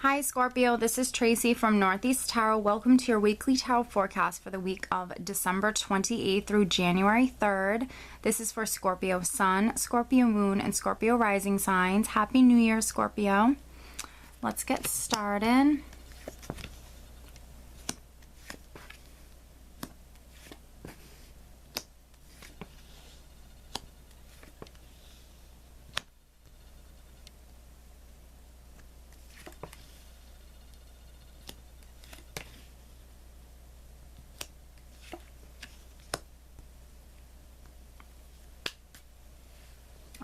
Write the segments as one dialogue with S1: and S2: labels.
S1: Hi Scorpio, this is Tracy from Northeast Tarot. Welcome to your weekly tarot forecast for the week of December 28th through January 3rd. This is for Scorpio Sun, Scorpio Moon, and Scorpio Rising signs. Happy New Year, Scorpio. Let's get started.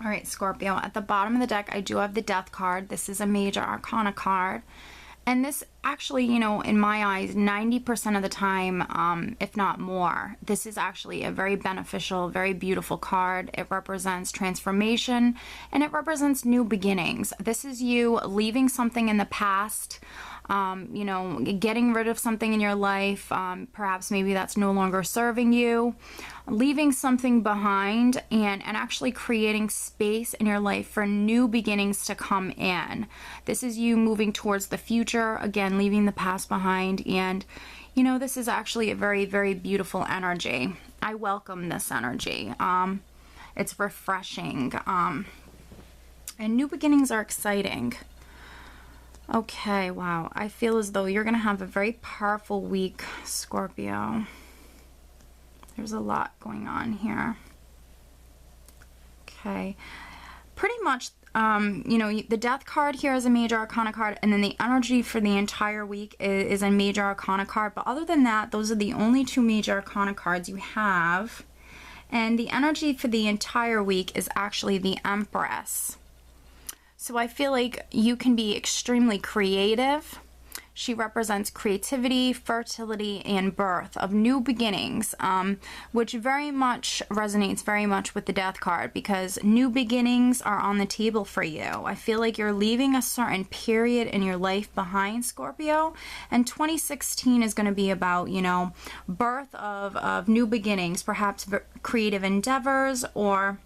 S1: All right, Scorpio, at the bottom of the deck, I do have the Death card. This is a major arcana card. And this actually, in my eyes, 90% of the time, if not more, this is actually a very beneficial, very beautiful card. It represents transformation and it represents new beginnings. This is you leaving something in the past, getting rid of something in your life. Perhaps maybe that's no longer serving you. Leaving something behind and actually creating space in your life for new beginnings to come in. This is you moving towards the future, again, leaving the past behind. And, this is actually a very, very beautiful energy. I welcome this energy. It's refreshing. And new beginnings are exciting. Okay, wow. I feel as though you're going to have a very powerful week, Scorpio. There's a lot going on here. Okay. Pretty much, the Death card here is a major arcana card, and then the energy for the entire week is a major arcana card. But other than that, those are the only two major arcana cards you have. And the energy for the entire week is actually the Empress. So I feel like you can be extremely creative. She represents creativity, fertility, and birth of new beginnings, which very much resonates very much with the Death card because new beginnings are on the table for you. I feel like you're leaving a certain period in your life behind, Scorpio, and 2016 is going to be about, birth of new beginnings, perhaps creative endeavors or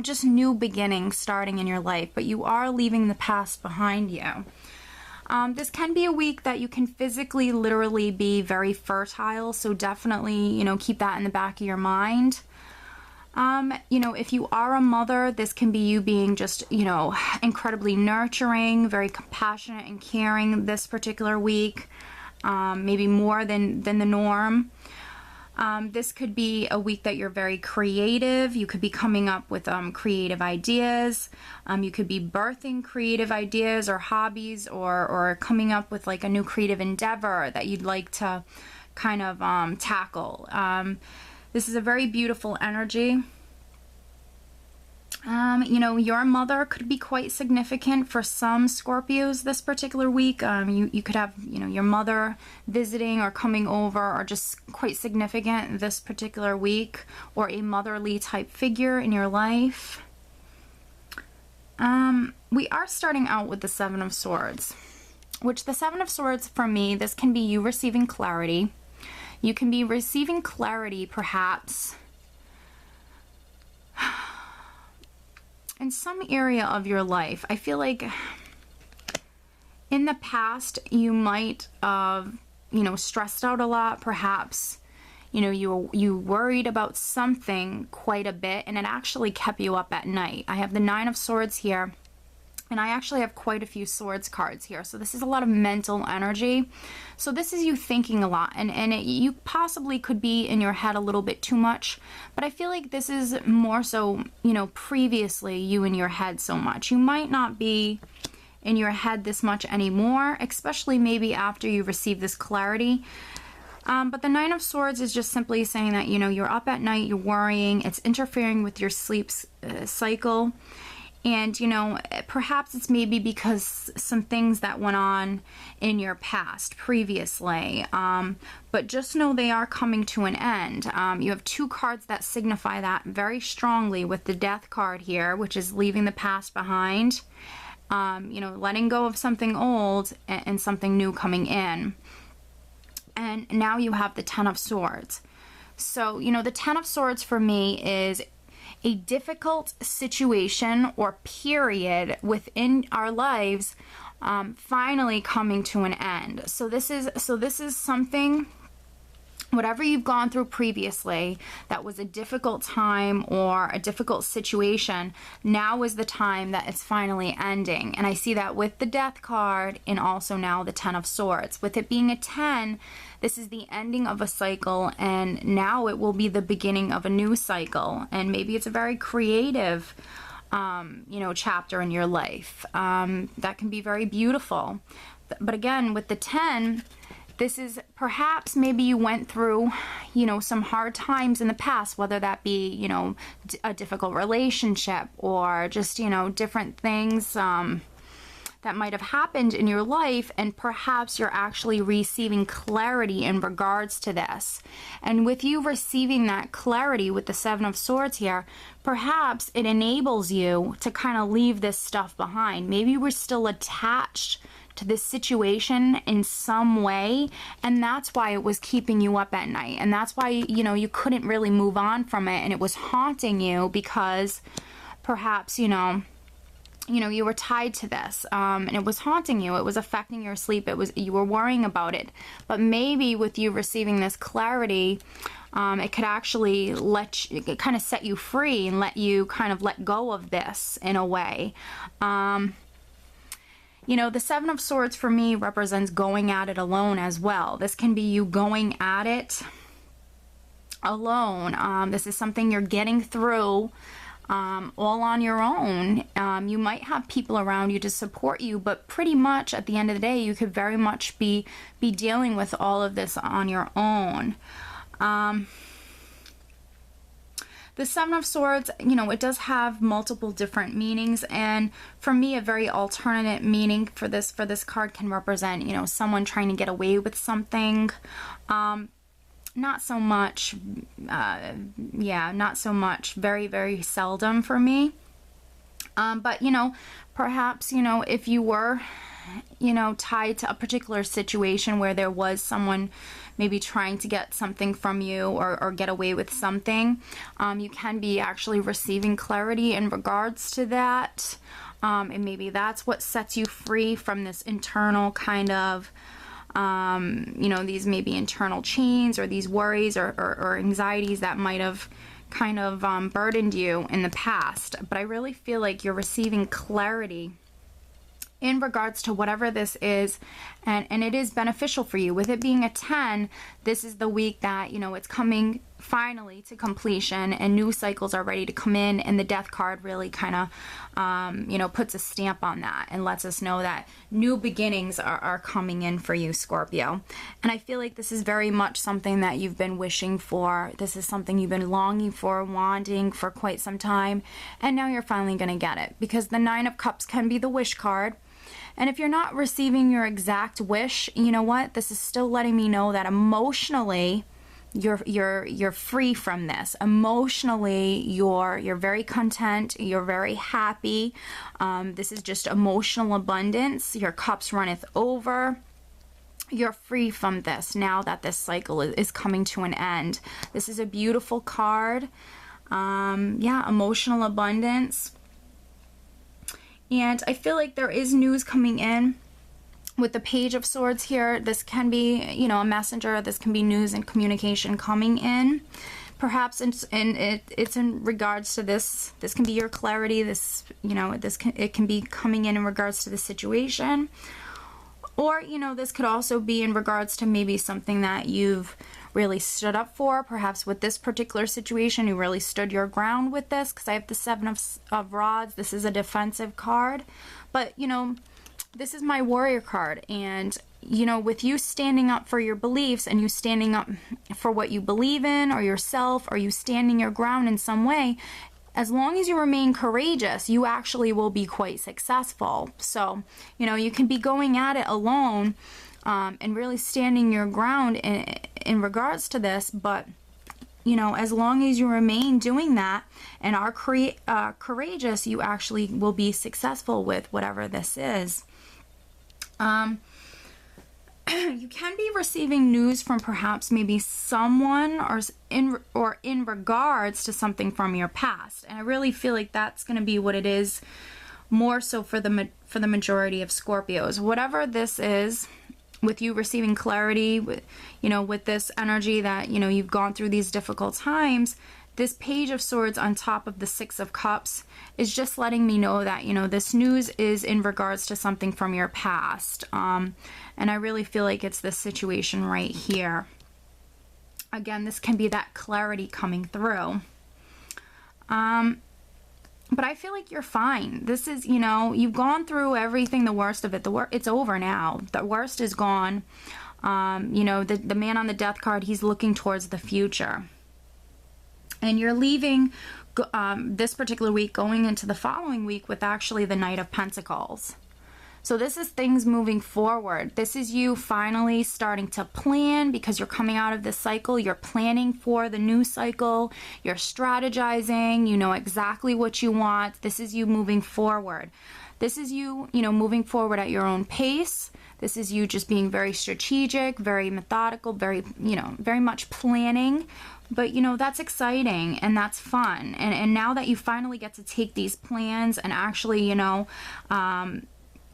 S1: just new beginnings starting in your life, but you are leaving the past behind you. This can be a week that you can physically, literally be very fertile, so definitely, keep that in the back of your mind. If you are a mother, this can be you being just, incredibly nurturing, very compassionate and caring this particular week, maybe more than the norm. This could be a week that you're very creative. You could be coming up with creative ideas. You could be birthing creative ideas or hobbies or coming up with like a new creative endeavor that you'd like to kind of tackle. This is a very beautiful energy. Your mother could be quite significant for some Scorpios this particular week. You could have, your mother visiting or coming over or just quite significant this particular week, or a motherly type figure in your life. We are starting out with the Seven of Swords, which the Seven of Swords for me, this can be you receiving clarity. You can be receiving clarity perhaps in some area of your life. I feel like in the past you might have, stressed out a lot. Perhaps, you worried about something quite a bit and it actually kept you up at night. I have the Nine of Swords here, and I actually have quite a few Swords cards here. So this is a lot of mental energy. So this is you thinking a lot, and you possibly could be in your head a little bit too much. But I feel like this is more so, previously you in your head so much. You might not be in your head this much anymore, especially maybe after you receive this clarity. But the Nine of Swords is just simply saying that, you're up at night, you're worrying, it's interfering with your sleep cycle. And, perhaps it's maybe because some things that went on in your past previously. But just know they are coming to an end. You have two cards that signify that very strongly with the Death card here, which is leaving the past behind. Letting go of something old and something new coming in. And now you have the Ten of Swords. So, the Ten of Swords for me is a difficult situation or period within our lives finally coming to an end. So this is something, whatever you've gone through previously that was a difficult time or a difficult situation, now is the time that it's finally ending. And I see that with the Death card and also now the Ten of Swords. With it being a 10, this is the ending of a cycle, and now it will be the beginning of a new cycle. And maybe it's a very creative chapter in your life that can be very beautiful. But again, with the 10, this is perhaps maybe you went through, some hard times in the past, whether that be, a difficult relationship or just, different things that might have happened in your life, and perhaps you're actually receiving clarity in regards to this. And with you receiving that clarity with the Seven of Swords here, perhaps it enables you to kind of leave this stuff behind. Maybe we're still attached to this situation in some way, and that's why it was keeping you up at night, and that's why you couldn't really move on from it, and it was haunting you because perhaps you were tied to this, and it was haunting you, it was affecting your sleep, you were worrying about it. But maybe with you receiving this clarity, it could actually it kind of set you free and let you kind of let go of this in a way. The Seven of Swords for me represents going at it alone as well. This can be you going at it alone. This is something you're getting through all on your own. You might have people around you to support you, but pretty much at the end of the day, you could very much be dealing with all of this on your own. The Seven of Swords, it does have multiple different meanings, and for me, a very alternate meaning for this card can represent, someone trying to get away with something. Not so much, not so much, very, very seldom for me. But, perhaps, if you were, tied to a particular situation where there was someone maybe trying to get something from you or get away with something, you can be actually receiving clarity in regards to that. And maybe that's what sets you free from this internal kind of, these maybe internal chains or these worries or anxieties that might have kind of burdened you in the past. But I really feel like you're receiving clarity in regards to whatever this is, and it is beneficial for you. With it being a 10, this is the week that, it's coming finally to completion and new cycles are ready to come in, and the Death card really kind of, puts a stamp on that and lets us know that new beginnings are coming in for you, Scorpio. And I feel like this is very much something that you've been wishing for. This is something you've been longing for, wanting for quite some time, and now you're finally going to get it, because the Nine of Cups can be the wish card. And if you're not receiving your exact wish, you know what? This is still letting me know that emotionally you're free from this. Emotionally, you're very content, you're very happy. This is just emotional abundance. Your cups runneth over. You're free from this now that this cycle is coming to an end. This is a beautiful card. Emotional abundance. And I feel like there is news coming in with the Page of Swords here. This can be, a messenger. This can be news and communication coming in. Perhaps it's in regards to this. This can be your clarity. This, it can be coming in regards to the situation. Or, this could also be in regards to maybe something that you've really stood up for. Perhaps with this particular situation, you really stood your ground with this, because I have the Seven of Rods. This is a defensive card. But, this is my warrior card. And, with you standing up for your beliefs and you standing up for what you believe in or yourself, or you standing your ground in some way, as long as you remain courageous, you actually will be quite successful. So, you can be going at it alone, and really standing your ground in regards to this, but as long as you remain doing that and are courageous, you actually will be successful with whatever this is. you can be receiving news from perhaps maybe someone or in regards to something from your past. And I really feel like that's going to be what it is more so for the majority of Scorpios. Whatever this is, with you receiving clarity, with this energy that, you've gone through these difficult times, this Page of Swords on top of the Six of Cups is just letting me know that, this news is in regards to something from your past. And I really feel like it's this situation right here. Again, this can be that clarity coming through. But I feel like you're fine. This is, you've gone through everything, the worst of it. It's over now. The worst is gone. The man on the Death card, he's looking towards the future. And you're leaving this particular week, going into the following week with actually the Knight of Pentacles. So this is things moving forward. This is you finally starting to plan because you're coming out of this cycle. You're planning for the new cycle. You're strategizing. You know exactly what you want. This is you moving forward. This is you, moving forward at your own pace. This is you just being very strategic, very methodical, very much planning. But, that's exciting and that's fun. And now that you finally get to take these plans and actually,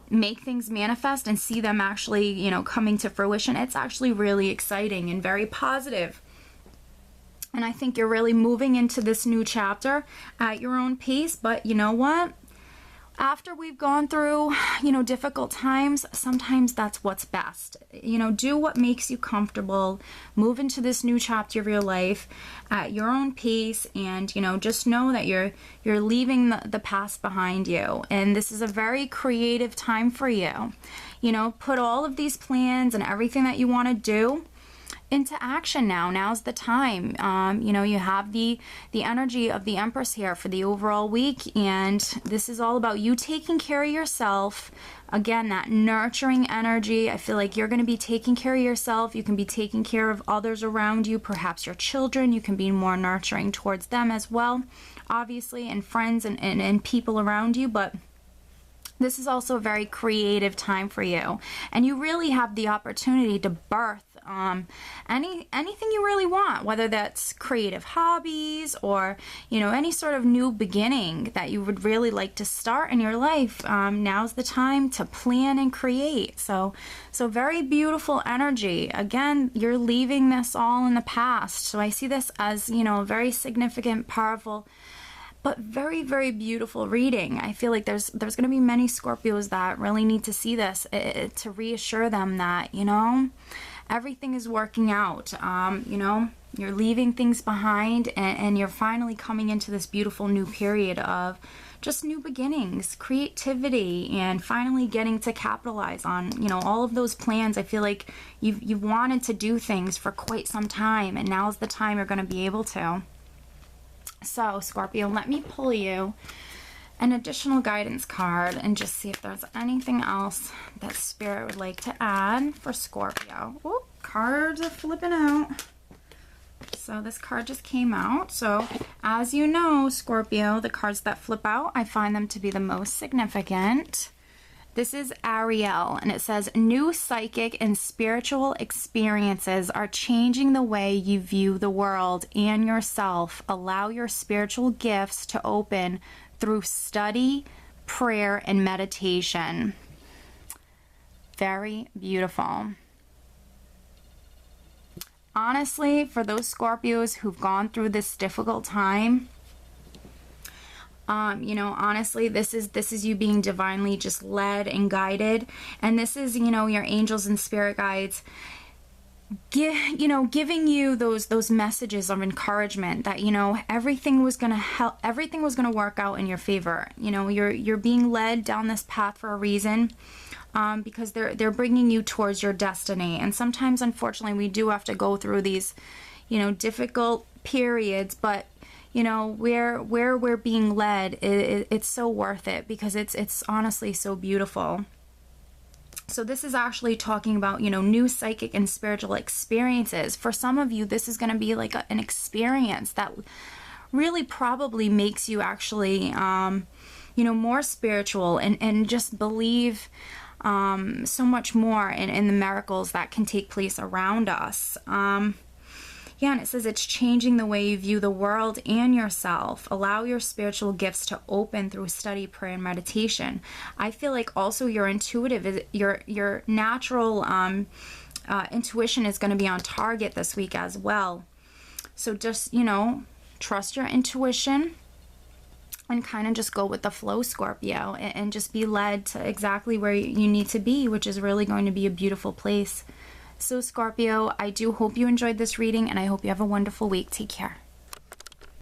S1: make things manifest and see them actually, coming to fruition, it's actually really exciting and very positive. And I think you're really moving into this new chapter at your own pace. But you know what? After we've gone through, difficult times, sometimes that's what's best. Do what makes you comfortable. Move into this new chapter of your life at your own pace, and, just know that you're leaving the past behind you. And this is a very creative time for you. Put all of these plans and everything that you want to do into action now. Now's the time. You have the energy of the Empress here for the overall week, and this is all about you taking care of yourself. Again, that nurturing energy. I feel like you're going to be taking care of yourself. You can be taking care of others around you, perhaps your children. You can be more nurturing towards them as well, obviously, and friends and people around you. But this is also a very creative time for you, and you really have the opportunity to birth anything you really want, whether that's creative hobbies or any sort of new beginning that you would really like to start in your life. Now's the time to plan and create. So very beautiful energy. Again, you're leaving this all in the past. So I see this as a very significant, powerful, but very, very beautiful reading. I feel like there's going to be many Scorpios that really need to see this to reassure them that, everything is working out. You're leaving things behind, and you're finally coming into this beautiful new period of just new beginnings, creativity, and finally getting to capitalize on, all of those plans. I feel like you've wanted to do things for quite some time, and now's the time you're going to be able to. So, Scorpio, let me pull you an additional guidance card and just see if there's anything else that Spirit would like to add for Scorpio. Oh, cards are flipping out. So this card just came out. So as you know, Scorpio, the cards that flip out, I find them to be the most significant. This is Ariel, and it says, new psychic and spiritual experiences are changing the way you view the world and yourself. Allow your spiritual gifts to open through study, prayer, and meditation. Very beautiful. Honestly, for those Scorpios who've gone through this difficult time, honestly, this is you being divinely just led and guided. And this is, your angels and spirit guides giving you those messages of encouragement that, everything was going to work out in your favor. You're being led down this path for a reason, because they're bringing you towards your destiny. And sometimes, unfortunately, we do have to go through these, difficult periods, but where we're being led, it's so worth it, because it's honestly so beautiful. So this is actually talking about, new psychic and spiritual experiences. For some of you, this is going to be like an experience that really probably makes you actually, more spiritual and just believe so much more in the miracles that can take place around us. Yeah, and it says it's changing the way you view the world and yourself. Allow your spiritual gifts to open through study, prayer, and meditation. I feel like also your intuitive, your natural intuition is going to be on target this week as well. So just, trust your intuition and kind of just go with the flow, Scorpio, and just be led to exactly where you need to be, which is really going to be a beautiful place. So Scorpio, I do hope you enjoyed this reading, and I hope you have a wonderful week. Take care.